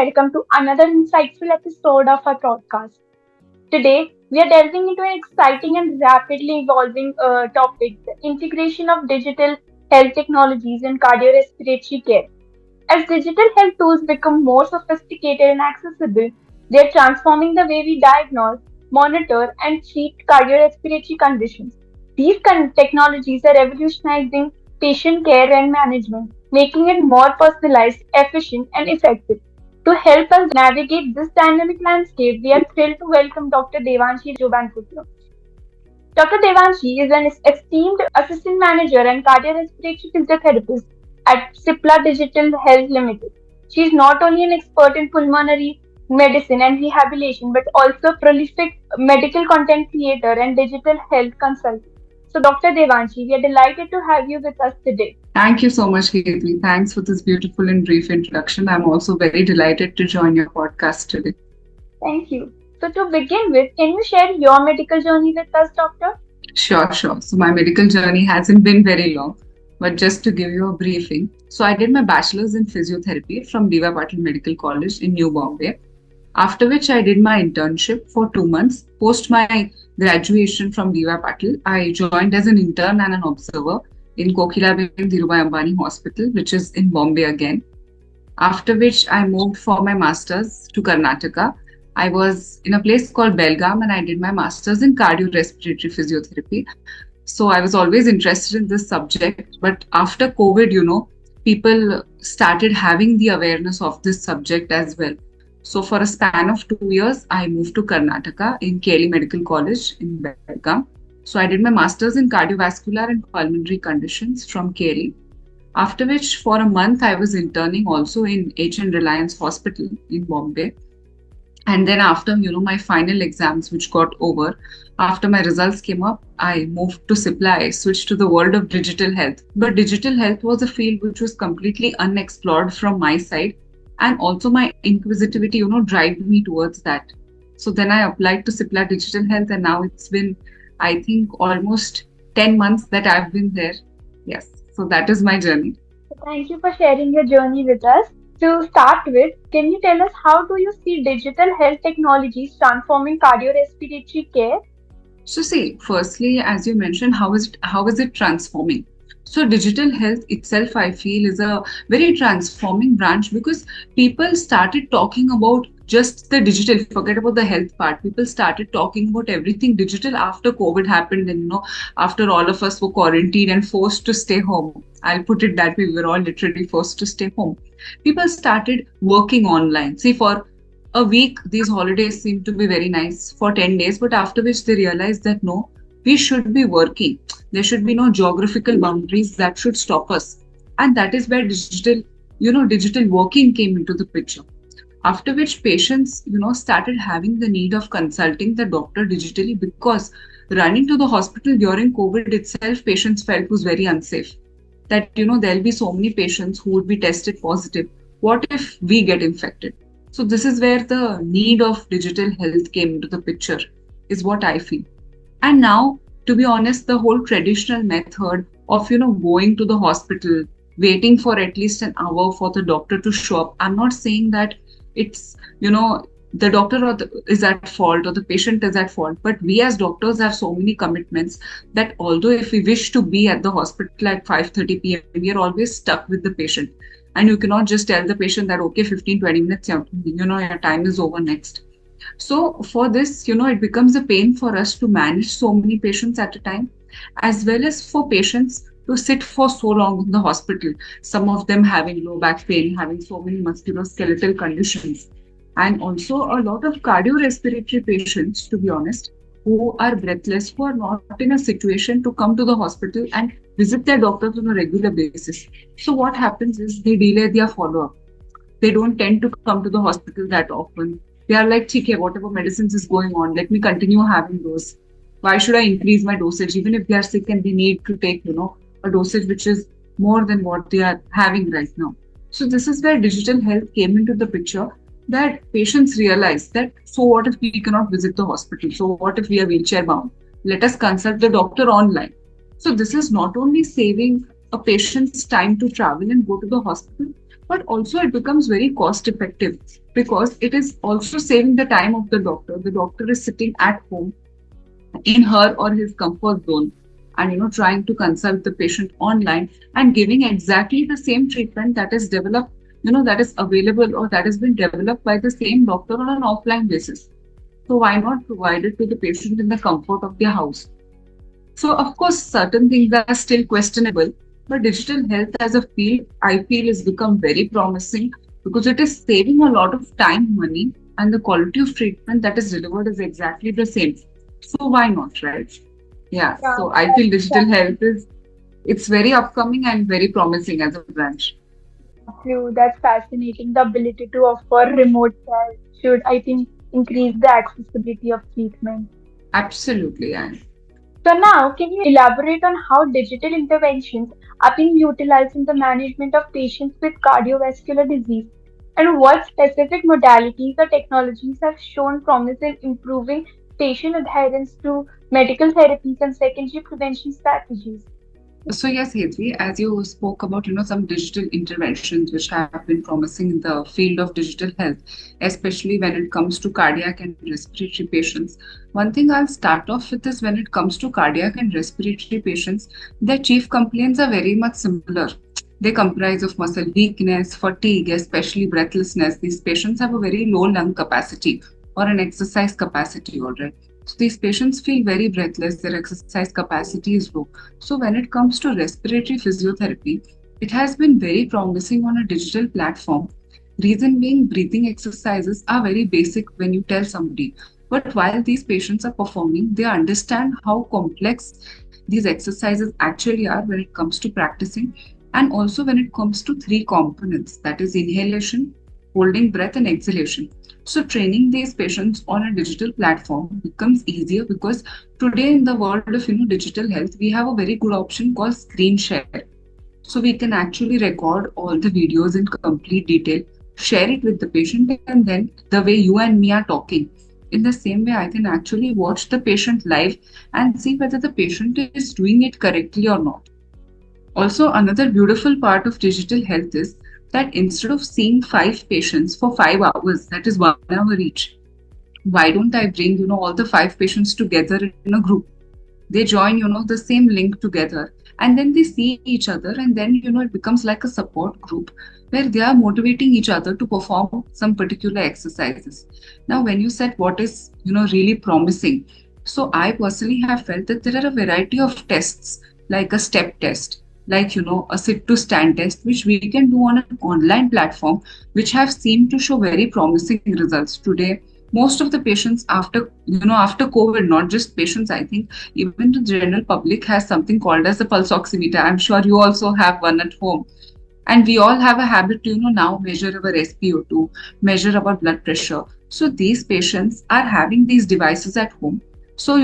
welcome to another insightful episode of our podcast. Today, we are delving into an exciting and rapidly evolving topic, the integration of digital health technologies in cardiorespiratory care. As digital health tools become more sophisticated and accessible, they are transforming the way we diagnose, monitor, and treat cardiorespiratory conditions. These technologies are revolutionizing patient care and management, making it more personalized, efficient, and effective. To help us navigate this dynamic landscape, we are thrilled to welcome Dr. Devanshi Jobanputra. Dr. Devanshi is an esteemed assistant manager and cardiorespiratory physiotherapist at Cipla Digital Health Limited. She is not only an expert in pulmonary medicine and rehabilitation, but also a prolific medical content creator and digital health consultant. So, Dr. Devanshi, we are delighted to have you with us today. Thank you so much, Ketli. Thanks for this beautiful and brief introduction. I'm also very delighted to join your podcast today. Thank you. So, to begin with, can you share your medical journey with us, Doctor? Sure. So my medical journey hasn't been very long, but just to give you a briefing. So I did my bachelor's in physiotherapy from D.Y. Patil Medical College in New Bombay. After which I did my internship for 2 months. Post my graduation from D.Y. Patil, I joined as an intern and an observer in Kokilabin Dhirubhai Ambani Hospital, which is in Bombay again. After which I moved for my master's to Karnataka. I was in a place called Belgaum and I did my master's in cardiorespiratory physiotherapy. So I was always interested in this subject. But after COVID, people started having the awareness of this subject as well. So for a span of 2 years, I moved to Karnataka in Keli Medical College in Belgaum. So I did my master's in cardiovascular and pulmonary conditions from Keli. After which, for a month, I was interning also in H.N. Reliance Hospital in Bombay. And then after, my final exams, which got over, after my results came up, I moved to Cipla. I switched to the world of digital health. But digital health was a field which was completely unexplored from my side. And also my inquisitivity, drive me towards that. So then I applied to Cipla Digital Health and now it's been, I think, almost 10 months that I've been there. Yes. So that is my journey. Thank you for sharing your journey with us. To start with, can you tell us how do you see digital health technologies transforming cardiorespiratory care? So see, firstly, as you mentioned, how is it transforming? So digital health itself, I feel, is a very transforming branch because people started talking about just the digital, forget about the health part. People started talking about everything digital after COVID happened and, after all of us were quarantined and forced to stay home. I'll put it that way, we were all literally forced to stay home. People started working online. See, for a week, these holidays seemed to be very nice for 10 days, but after which they realized that no, we should be working. There should be no geographical boundaries that should stop us. And that is where digital working came into the picture. After which patients, started having the need of consulting the doctor digitally because running to the hospital during COVID itself, patients felt was very unsafe. That, there'll be so many patients who would be tested positive. What if we get infected? So this is where the need of digital health came into the picture, is what I feel. And now, to be honest, the whole traditional method of, going to the hospital, waiting for at least an hour for the doctor to show up. I'm not saying that it's, the doctor is at fault or the patient is at fault. But we as doctors have so many commitments that although if we wish to be at the hospital at 5:30 p.m., we are always stuck with the patient. And you cannot just tell the patient that, okay, 15-20 minutes, your time is over next. So for this, it becomes a pain for us to manage so many patients at a time, as well as for patients to sit for so long in the hospital. Some of them having low back pain, having so many musculoskeletal conditions. And also a lot of cardiorespiratory patients, to be honest, who are breathless, who are not in a situation to come to the hospital and visit their doctors on a regular basis. So what happens is they delay their follow-up. They don't tend to come to the hospital that often. They are like, okay, whatever medicines is going on, let me continue having those. Why should I increase my dosage? Even if they are sick and they need to take, a dosage which is more than what they are having right now. So this is where digital health came into the picture, that patients realize that, so what if we cannot visit the hospital? So what if we are wheelchair bound? Let us consult the doctor online. So this is not only saving a patient's time to travel and go to the hospital, but also it becomes very cost effective because it is also saving the time of the doctor. The doctor is sitting at home in her or his comfort zone and trying to consult the patient online and giving exactly the same treatment that is developed, that is available or that has been developed by the same doctor on an offline basis. So why not provide it to the patient in the comfort of their house? So, of course, certain things are still questionable, but digital health as a field, I feel, has become very promising because it is saving a lot of time, money, and the quality of treatment that is delivered is exactly the same. So, why not, right? Yeah, Yeah, so I feel digital health is it's very upcoming and very promising as a branch. that's fascinating. The ability to offer remote care should, I think, increase the accessibility of treatment. Absolutely, yeah. So now, can you elaborate on how digital interventions are being utilized in the management of patients with cardiovascular disease, and what specific modalities or technologies have shown promise in improving patient adherence to medical therapies and secondary prevention strategies? So yes, Hedvi, as you spoke about, some digital interventions which have been promising in the field of digital health, especially when it comes to cardiac and respiratory patients. One thing I'll start off with is when it comes to cardiac and respiratory patients, their chief complaints are very much similar. They comprise of muscle weakness, fatigue, especially breathlessness. These patients have a very low lung capacity or an exercise capacity, already. So these patients feel very breathless, their exercise capacity is low. So when it comes to respiratory physiotherapy, it has been very promising on a digital platform. Reason being, breathing exercises are very basic when you tell somebody. But while these patients are performing, they understand how complex these exercises actually are when it comes to practicing, and also when it comes to three components, that is inhalation, holding breath, and exhalation. So training these patients on a digital platform becomes easier because today in the world of digital health, we have a very good option called screen share. So we can actually record all the videos in complete detail, share it with the patient, and then the way you and me are talking. In the same way, I can actually watch the patient live and see whether the patient is doing it correctly or not. Also, another beautiful part of digital health is that instead of seeing five patients for 5 hours, that is 1 hour each, why don't I bring, all the five patients together in a group? They join, the same link together and then they see each other and then, it becomes like a support group where they are motivating each other to perform some particular exercises. Now, when you said what is, really promising, so I personally have felt that there are a variety of tests like a step test, like a sit to stand test which we can do on an online platform, which have seemed to show very promising results today. Most of the patients after COVID, not just patients, I think even the general public has something called as a pulse oximeter. I'm sure you also have one at home, and we all have a habit to now measure our SpO2, measure our blood pressure. So these patients are having these devices at home, so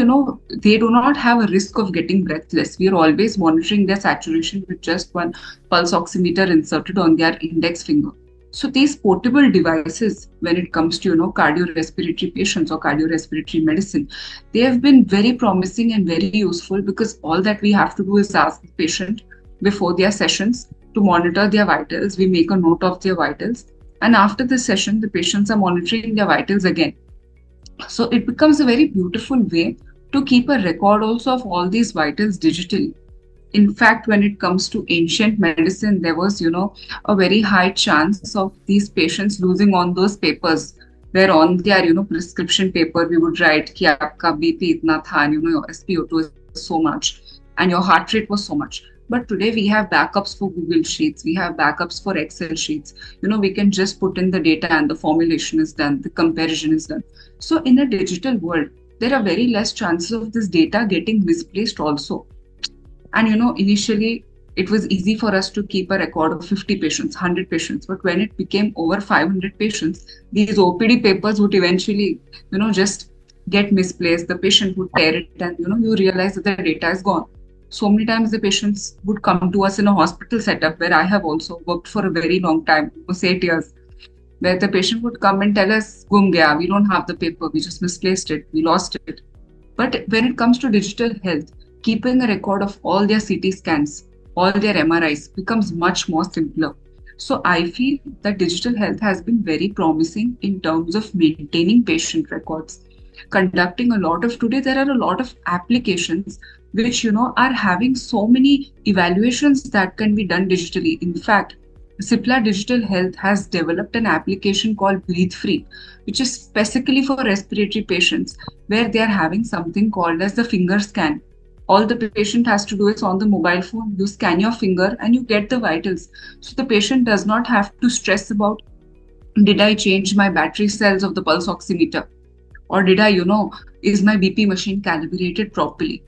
they do not have a risk of getting breathless. We are always monitoring their saturation with just one pulse oximeter inserted on their index finger. So these portable devices, when it comes to cardiorespiratory patients or cardiorespiratory medicine, they have been very promising and very useful because all that we have to do is ask the patient before their sessions to monitor their vitals. We make a note of their vitals, and after the session, the patients are monitoring their vitals again. So it becomes a very beautiful way to keep a record also of all these vitals digitally. In fact, when it comes to ancient medicine, there was, a very high chance of these patients losing on those papers, where on their, prescription paper, we would write, ki aapka BP itna tha, and, your SpO2 is so much, and your heart rate was so much. But today we have backups for Google Sheets, we have backups for Excel sheets. We can just put in the data and the formulation is done, the comparison is done. So in a digital world, there are very less chances of this data getting misplaced also. And initially it was easy for us to keep a record of 50 patients, 100 patients. But when it became over 500 patients, these OPD papers would eventually, just get misplaced. The patient would tear it and, you realize that the data is gone. So many times the patients would come to us in a hospital setup where I have also worked for a very long time, almost 8 years, where the patient would come and tell us, Gum gaya, we don't have the paper, we just misplaced it, we lost it. But when it comes to digital health, keeping a record of all their CT scans, all their MRIs becomes much more simpler. So I feel that digital health has been very promising in terms of maintaining patient records. Conducting a lot of today, there are a lot of applications which are having so many evaluations that can be done digitally. In fact, Cipla Digital Health has developed an application called Breathe Free, which is specifically for respiratory patients, where they are having something called as the finger scan. All the patient has to do is on the mobile phone, you scan your finger and you get the vitals. So the patient does not have to stress about, did I change my battery cells of the pulse oximeter? Or did I, is my BP machine calibrated properly?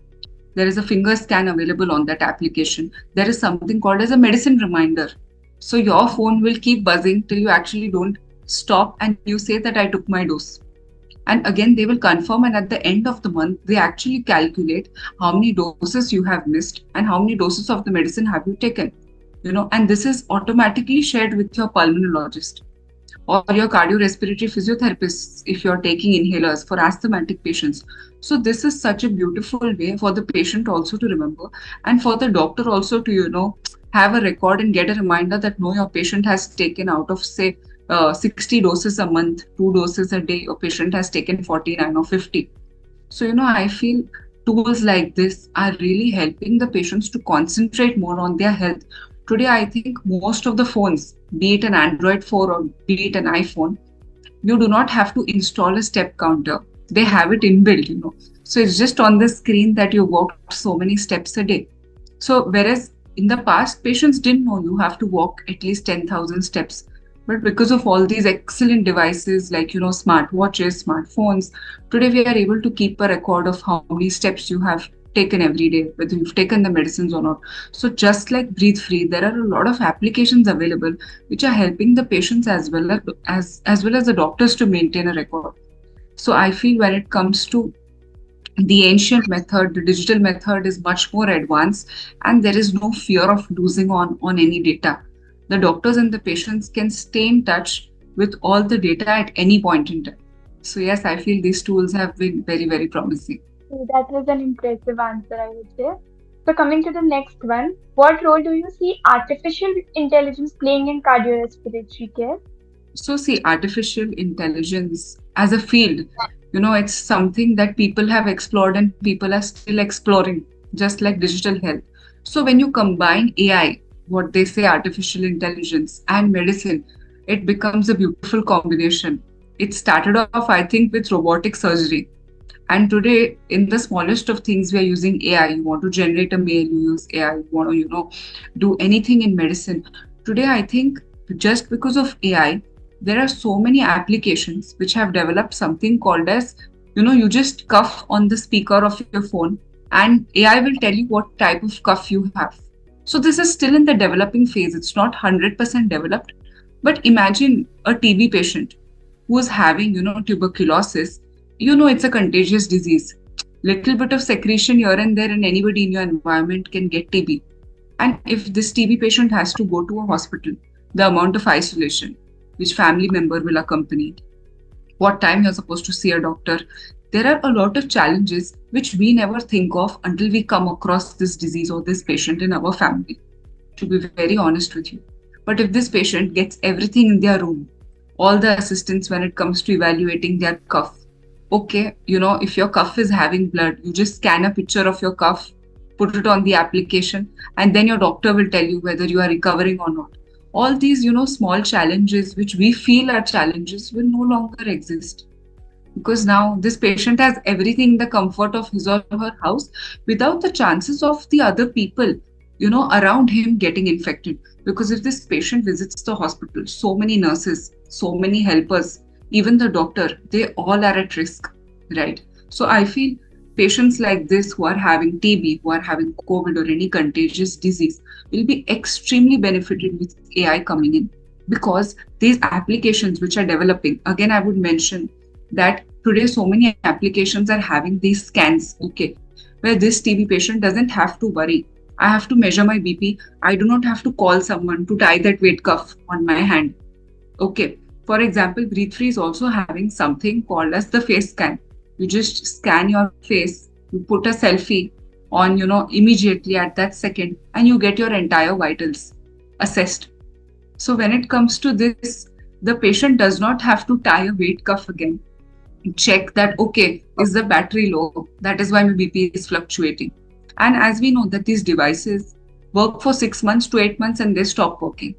There is a finger scan available on that application. There is something called as a medicine reminder. So your phone will keep buzzing till you actually don't stop and you say that I took my dose. And again, they will confirm, and at the end of the month, they actually calculate how many doses you have missed and how many doses of the medicine have you taken. And this is automatically shared with your pulmonologist or your cardiorespiratory physiotherapists if you're taking inhalers for asthmatic patients. So this is such a beautiful way for the patient also to remember, and for the doctor also to have a record and get a reminder that no, your patient has taken out of say 60 doses a month, 2 doses a day, your patient has taken 49 or 50. So I feel tools like this are really helping the patients to concentrate more on their health. Today, I think most of the phones, be it an Android phone or be it an iPhone, you do not have to install a step counter. They have it inbuilt. So it's just on the screen that you walked so many steps a day. So whereas in the past, patients didn't know you have to walk at least 10,000 steps. But because of all these excellent devices like, smart watches, smartphones, today we are able to keep a record of how many steps you have taken every day, whether you've taken the medicines or not. So just like Breathe Free, there are a lot of applications available which are helping the patients as well as the doctors to maintain a record. So I feel when it comes to the ancient method, the digital method is much more advanced, and there is no fear of losing on any data. The doctors and the patients can stay in touch with all the data at any point in time. So yes, I feel these tools have been very, very promising. So that was an impressive answer, I would say. So coming to the next one, what role do you see artificial intelligence playing in cardiorespiratory care? So see, artificial intelligence as a field, it's something that people have explored and people are still exploring, just like digital health. So when you combine AI, what they say artificial intelligence and medicine, it becomes a beautiful combination. It started off, I think, with robotic surgery. And today, in the smallest of things, we are using AI. You want to generate a mail, you use AI. You want to, do anything in medicine. Today, I think just because of AI, there are so many applications which have developed something called as, you just cuff on the speaker of your phone and AI will tell you what type of cuff you have. So this is still in the developing phase. It's not 100% developed. But imagine a TB patient who is having, tuberculosis. It's a contagious disease. Little bit of secretion here and there and anybody in your environment can get TB. And if this TB patient has to go to a hospital, the amount of isolation, which family member will accompany, what time you're supposed to see a doctor. There are a lot of challenges which we never think of until we come across this disease or this patient in our family, to be very honest with you. But if this patient gets everything in their room, all the assistance when it comes to evaluating their cuff, okay, if your cuff is having blood, you just scan a picture of your cuff, put it on the application, and then your doctor will tell you whether you are recovering or not. All these, small challenges which we feel are challenges will no longer exist. Because now this patient has everything in the comfort of his or her house without the chances of the other people, around him getting infected. Because if this patient visits the hospital, so many nurses, so many helpers, even the doctor, they all are at risk, right? So I feel patients like this who are having TB, who are having COVID or any contagious disease will be extremely benefited with AI coming in, because these applications which are developing, again, I would mention that today so many applications are having these scans, okay, where this TB patient doesn't have to worry. I have to measure my BP. I do not have to call someone to tie that weight cuff on my hand. Okay. For example, Breathe Free is also having something called as the face scan. You just scan your face, you put a selfie on, immediately at that second, and you get your entire vitals assessed. So when it comes to this, the patient does not have to tie a weight cuff again, check that, okay, is the battery low, that is why my bp is fluctuating. And as we know that these devices work for 6 months to 8 months and they stop working,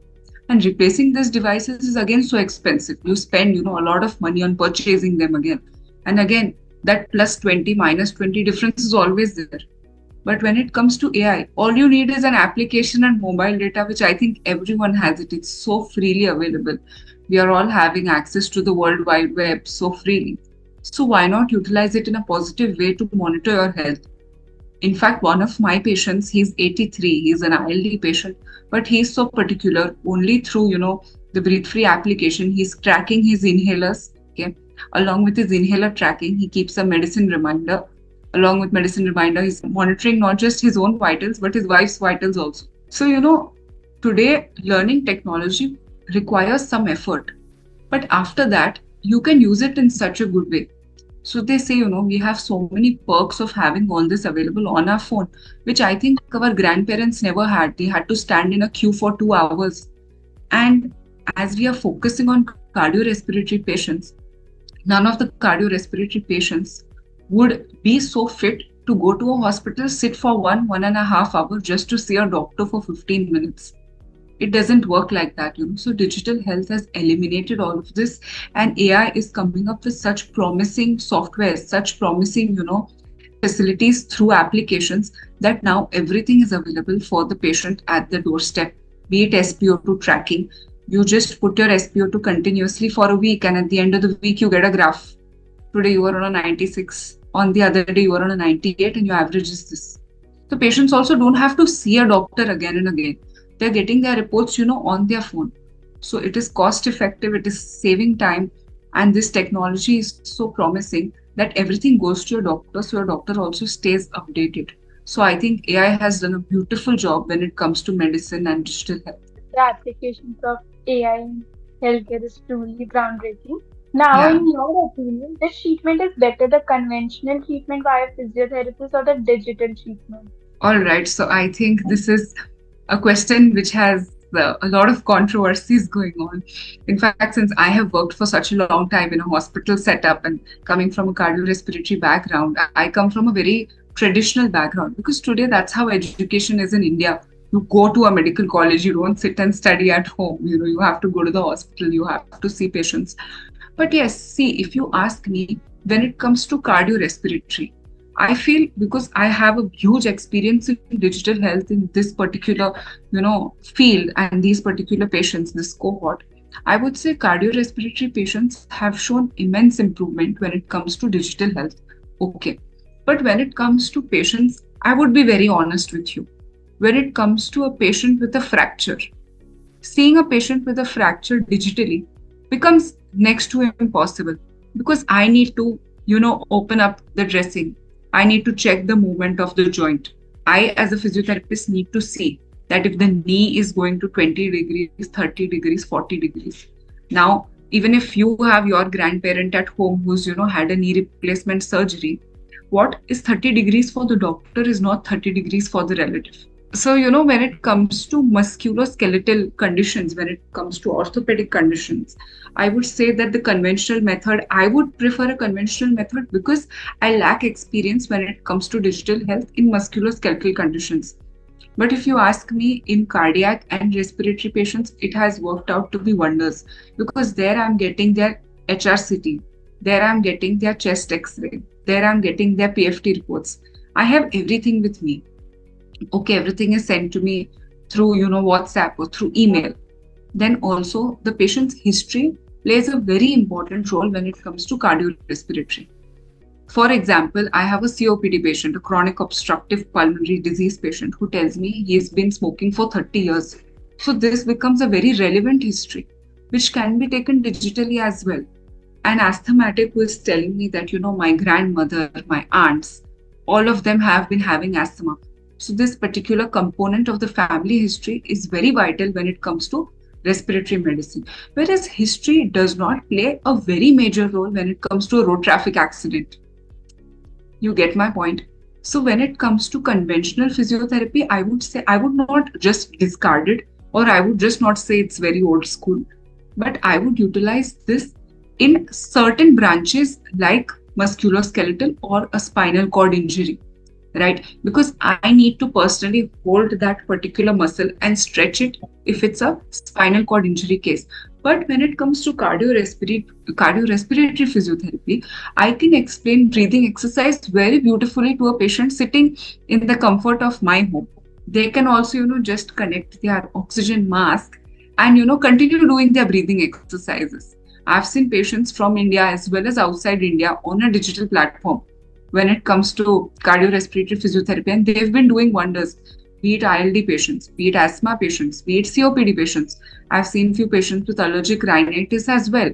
and replacing these devices is again so expensive. You spend, a lot of money on purchasing them again and again. That plus 20 minus 20 difference is always there. But when it comes to AI, all you need is an application and mobile data, which I think everyone has it. It's so freely available. We are all having access to the World Wide Web so freely. So why not utilize it in a positive way to monitor your health? In fact, one of my patients, he's 83, he's an ILD patient, but he's so particular only through, the breathe free application. He's tracking his inhalers, okay? Along with his inhaler tracking, he keeps a medicine reminder. Along with medicine reminder, he's monitoring not just his own vitals, but his wife's vitals also. So, today learning technology requires some effort, but after that, you can use it in such a good way. So they say, we have so many perks of having all this available on our phone, which I think our grandparents never had. They had to stand in a queue for 2 hours. And as we are focusing on cardiorespiratory patients, none of the cardiorespiratory patients would be so fit to go to a hospital, sit for 1.5 hours just to see a doctor for 15 minutes. It doesn't work like that. So digital health has eliminated all of this, and AI is coming up with such promising software, such promising, facilities through applications, that now everything is available for the patient at the doorstep. Be it SpO2 tracking, you just put your SpO2 continuously for a week, and at the end of the week you get a graph. Today you are on a 96, on the other day you are on a 98, and your average is this. So patients also don't have to see a doctor again and again. They're getting their reports, on their phone. So it is cost effective, it is saving time, and this technology is so promising that everything goes to your doctor, so your doctor also stays updated. So I think AI has done a beautiful job when it comes to medicine and digital health. The applications of AI in healthcare is truly groundbreaking. Now, Yeah. in your opinion, which treatment is better, the conventional treatment via physiotherapist or the digital treatment? All right. So I think this is a question which has a lot of controversies going on. In fact, since I have worked for such a long time in a hospital setup and coming from a cardiorespiratory background, I come from a very traditional background, because today that's how education is in India. You go to a medical college, you don't sit and study at home. You have to go to the hospital, you have to see patients. But yes, see, if you ask me, when it comes to cardiorespiratory, I feel, because I have a huge experience in digital health in this particular, field and these particular patients, this cohort, I would say cardiorespiratory patients have shown immense improvement when it comes to digital health. Okay. But when it comes to patients, I would be very honest with you. When it comes to a patient with a fracture, seeing a patient with a fracture digitally becomes next to impossible, because I need to, open up the dressing. I need to check the movement of the joint. I, as a physiotherapist, need to see that if the knee is going to 20 degrees, 30 degrees, 40 degrees. Now, even if you have your grandparent at home who's, had a knee replacement surgery, what is 30 degrees for the doctor is not 30 degrees for the relative. So, when it comes to musculoskeletal conditions, when it comes to orthopedic conditions, I would say that the conventional method, I would prefer a conventional method, because I lack experience when it comes to digital health in musculoskeletal conditions. But if you ask me, in cardiac and respiratory patients, it has worked out to be wonders, because there I'm getting their HRCT, there I'm getting their chest X-ray, there I'm getting their PFT reports. I have everything with me. Okay, everything is sent to me through, WhatsApp or through email. Then also the patient's history plays a very important role when it comes to cardiorespiratory. For example, I have a COPD patient, a chronic obstructive pulmonary disease patient, who tells me he has been smoking for 30 years. So this becomes a very relevant history, which can be taken digitally as well. An asthmatic who is telling me that, my grandmother, my aunts, all of them have been having asthma. So this particular component of the family history is very vital when it comes to respiratory medicine. Whereas history does not play a very major role when it comes to a road traffic accident. You get my point? So when it comes to conventional physiotherapy, I would say I would not just discard it, or I would just not say it's very old school, but I would utilize this in certain branches like musculoskeletal or a spinal cord injury, right? Because I need to personally hold that particular muscle and stretch it if it's a spinal cord injury case. But when it comes to cardiorespiratory physiotherapy, I can explain breathing exercise very beautifully to a patient sitting in the comfort of my home. They can also, just connect their oxygen mask and, continue doing their breathing exercises. I've seen patients from India as well as outside India on a digital platform when it comes to cardiorespiratory physiotherapy, and they've been doing wonders. Be it ILD patients, be it asthma patients, be it COPD patients. I've seen few patients with allergic rhinitis as well.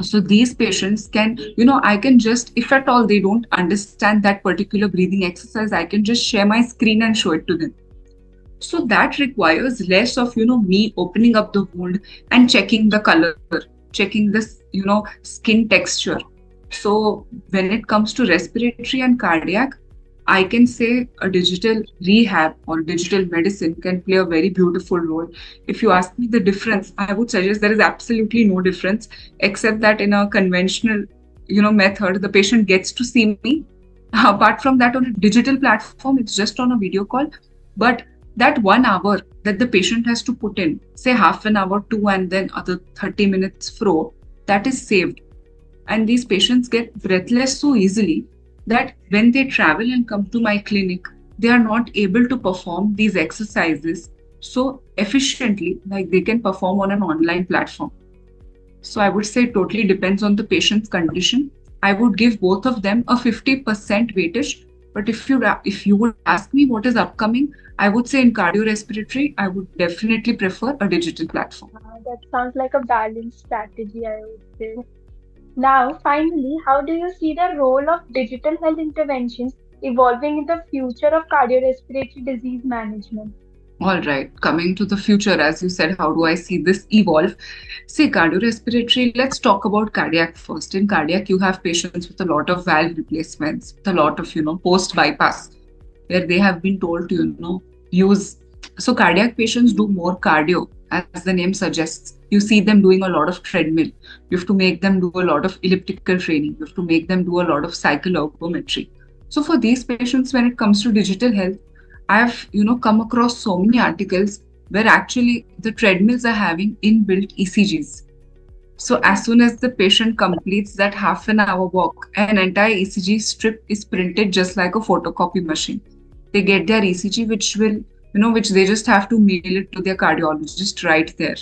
So these patients can, I can just, if at all they don't understand that particular breathing exercise, I can just share my screen and show it to them. So that requires less of, me opening up the wound and checking the color, checking this, skin texture. So when it comes to respiratory and cardiac, I can say a digital rehab or digital medicine can play a very beautiful role. If you ask me the difference, I would suggest there is absolutely no difference, except that in a conventional, method, the patient gets to see me. Apart from that, on a digital platform, it's just on a video call. But that 1 hour that the patient has to put in, say half an hour, two, and then other 30 minutes fro, that is saved. And these patients get breathless so easily that when they travel and come to my clinic, they are not able to perform these exercises so efficiently like they can perform on an online platform. So I would say it totally depends on the patient's condition. I would give both of them a 50% weightage. But if you would ask me what is upcoming, I would say in cardiorespiratory, I would definitely prefer a digital platform. That sounds like a balanced strategy, I would say. Now, finally, how do you see the role of digital health interventions evolving in the future of cardiorespiratory disease management? All right, coming to the future, as you said, how do I see this evolve? See, cardiorespiratory, let's talk about cardiac first. In cardiac, you have patients with a lot of valve replacements, with a lot of, post bypass, where they have been told to, use. So, cardiac patients do more cardio, as the name suggests. You see them doing a lot of treadmill. You have to make them do a lot of elliptical training. You have to make them do a lot of cycle ergometry. So, for these patients, when it comes to digital health, I've come across so many articles where actually the treadmills are having inbuilt ECGs. So as soon as the patient completes that half an hour walk, an entire ECG strip is printed just like a photocopy machine. They get their ECG, which they just have to mail it to their cardiologist right there.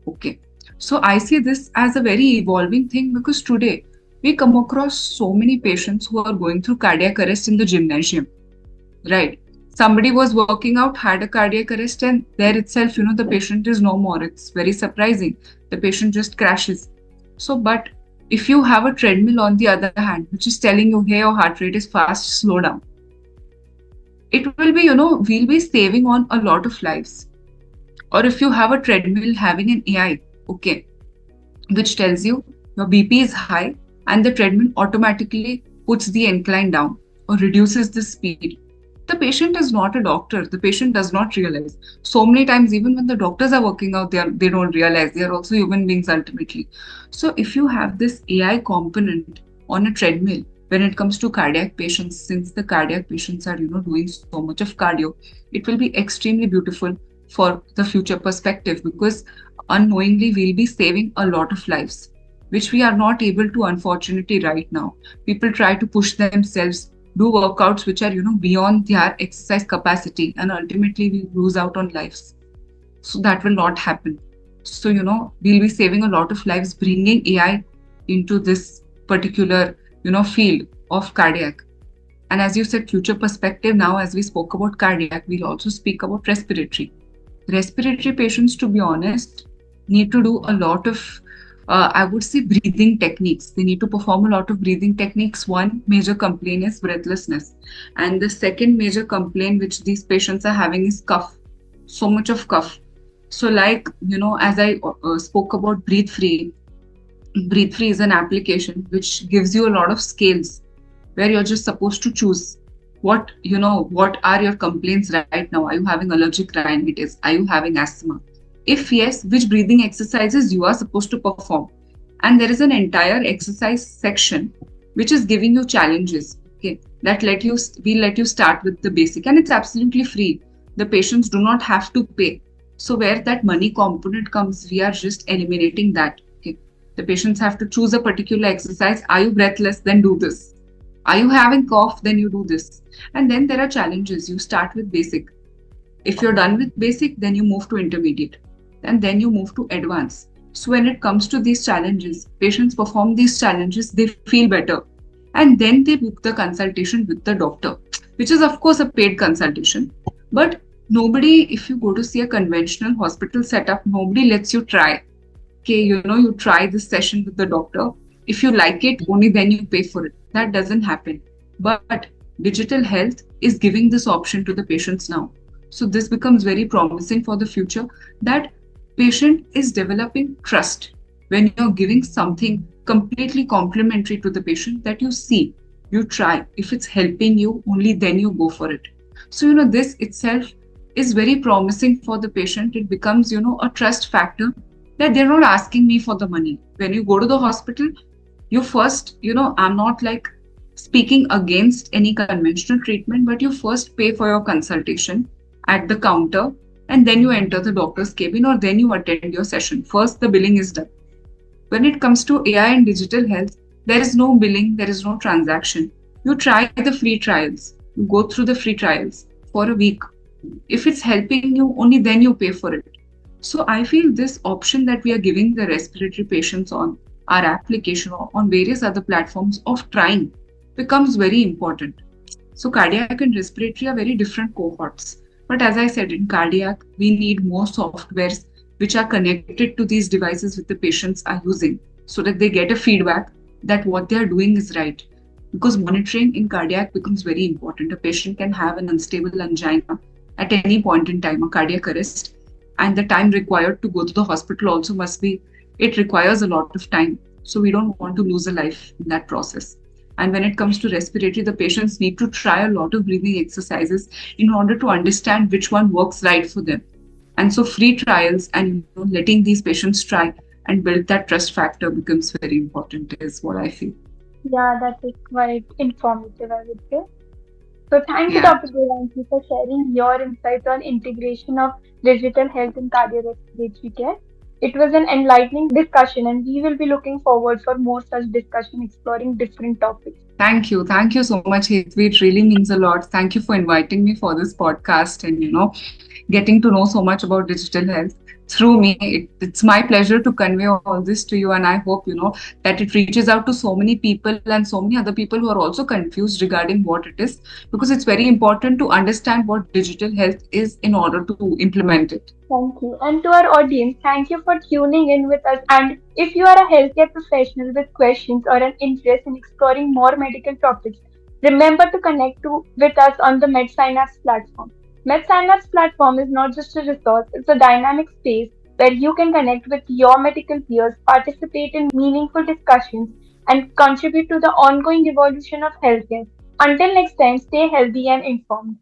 Okay. So I see this as a very evolving thing because today we come across so many patients who are going through cardiac arrest in the gymnasium, right? Somebody was working out, had a cardiac arrest, and there itself, the patient is no more. It's very surprising. The patient just crashes. So, but if you have a treadmill on the other hand, which is telling you, hey, your heart rate is fast, slow down, it will be, we'll be saving on a lot of lives. Or if you have a treadmill having an AI, okay, which tells you your BP is high and the treadmill automatically puts the incline down or reduces the speed. The patient is not a doctor. The patient does not realize. So many times, even when the doctors are working out, they don't realize. They are also human beings ultimately. So if you have this AI component on a treadmill, when it comes to cardiac patients, since the cardiac patients are, doing so much of cardio, it will be extremely beautiful for the future perspective because unknowingly we'll be saving a lot of lives, which we are not able to, unfortunately, right now. People try to push themselves, do workouts which are, beyond their exercise capacity, and ultimately we lose out on lives. So that will not happen. So, we'll be saving a lot of lives bringing AI into this particular, field of cardiac. And as you said, future perspective, now as we spoke about cardiac, we'll also speak about respiratory. Respiratory patients, to be honest, need to do a lot of I would say breathing techniques. They need to perform a lot of breathing techniques. One major complaint is breathlessness. And the second major complaint which these patients are having is cough. So much of cough. So like, as I spoke about Breathe Free is an application which gives you a lot of scales where you're just supposed to choose. what are your complaints right now? Are you having allergic rhinitis? Are you having asthma? If yes, which breathing exercises you are supposed to perform? And there is an entire exercise section which is giving you challenges. Okay, that let you we let you start with the basic, and it's absolutely free. The patients do not have to pay. So where that money component comes, we are just eliminating that. Okay, the patients have to choose a particular exercise. Are you breathless? Then do this. Are you having cough? Then you do this. And then there are challenges. You start with basic. If you're done with basic, then you move to intermediate, and then you move to advanced. So when it comes to these challenges, patients perform these challenges, they feel better, and then they book the consultation with the doctor, which is of course a paid consultation. But nobody, if you go to see a conventional hospital setup, nobody lets you try. Okay, you try this session with the doctor. If you like it, only then you pay for it. That doesn't happen. But digital health is giving this option to the patients now. So this becomes very promising for the future, that patient is developing trust when you're giving something completely complementary to the patient, that you see, you try. If it's helping you, only then you go for it. So, this itself is very promising for the patient. It becomes, a trust factor, that they're not asking me for the money. When you go to the hospital, you first, I'm not like speaking against any conventional treatment, but you first pay for your consultation at the counter, and then you enter the doctor's cabin, or then you attend your session. First, the billing is done. When it comes to AI and digital health, there is no billing, there is no transaction. You try the free trials, you go through the free trials for a week. If it's helping you, only then you pay for it. So I feel this option that we are giving the respiratory patients on our application or on various other platforms of trying becomes very important. So cardiac and respiratory are very different cohorts. But as I said, in cardiac, we need more softwares which are connected to these devices which the patients are using, so that they get a feedback that what they are doing is right. Because monitoring in cardiac becomes very important. A patient can have an unstable angina at any point in time, a cardiac arrest, and the time required to go to the hospital also must be, it requires a lot of time. So we don't want to lose a life in that process. And when it comes to respiratory, the patients need to try a lot of breathing exercises in order to understand which one works right for them. And so free trials and letting these patients try and build that trust factor becomes very important, is what I feel. Yeah, that is quite informative, I would say. So thank you, Yeah. Dr. Devanshi, for sharing your insights on integration of digital health in cardiorespiratory care. It was an enlightening discussion, and we will be looking forward for more such discussion exploring different topics. Thank you. Thank you so much, Hetvi. It really means a lot. Thank you for inviting me for this podcast and, getting to know so much about digital health through me. It's my pleasure to convey all this to you. And I hope, that it reaches out to so many people and so many other people who are also confused regarding what it is, because it's very important to understand what digital health is in order to implement it. Thank you. And to our audience, thank you for tuning in with us. And if you are a healthcare professional with questions or an interest in exploring more medical topics, remember to connect with us on the MedSynapse platform. MedSynapse platform is not just a resource, it's a dynamic space where you can connect with your medical peers, participate in meaningful discussions, and contribute to the ongoing evolution of healthcare. Until next time, stay healthy and informed.